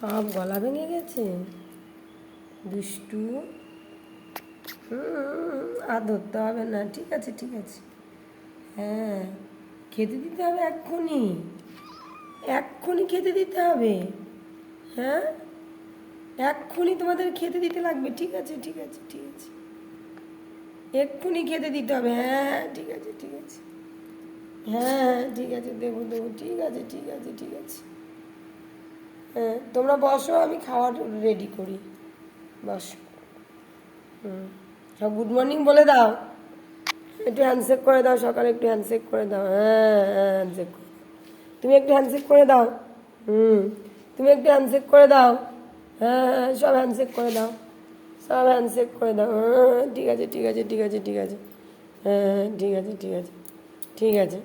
সব গলা ভেঙে গেছে, দুষ্টু। আর ধরতে হবে না, ঠিক আছে ঠিক আছে। হ্যাঁ, খেতে দিতে হবে এক্ষুনি, এক্ষুনি খেতে দিতে হবে। হ্যাঁ, এক্ষুনি তোমাদের খেতে দিতে লাগবে, ঠিক আছে ঠিক আছে ঠিক আছে, এক্ষুনি খেতে দিতে হবে। হ্যাঁ ঠিক আছে ঠিক আছে, হ্যাঁ ঠিক আছে, দেবো দেবো, ঠিক আছে ঠিক আছে ঠিক আছে। হ্যাঁ, তোমরা বসো, আমি খাওয়ার রেডি করি, বসো। সব গুড মর্নিং বলে দাও, একটু হ্যান্ডশেক করে দাও, সকালে একটু হ্যান্ডশেক করে দাও। হ্যাঁ হ্যাঁ, হ্যান্ডশেক করে দাও, তুমি একটু হ্যান্ডশেক করে দাও। তুমি একটু হ্যান্ডশেক করে দাও। হ্যাঁ হ্যাঁ, সব হ্যান্ডশেক করে দাও, সব হ্যান্ডশেক করে দাও। হ্যাঁ ঠিক আছে ঠিক আছে ঠিক আছে ঠিক আছে, হ্যাঁ হ্যাঁ ঠিক আছে ঠিক আছে ঠিক আছে।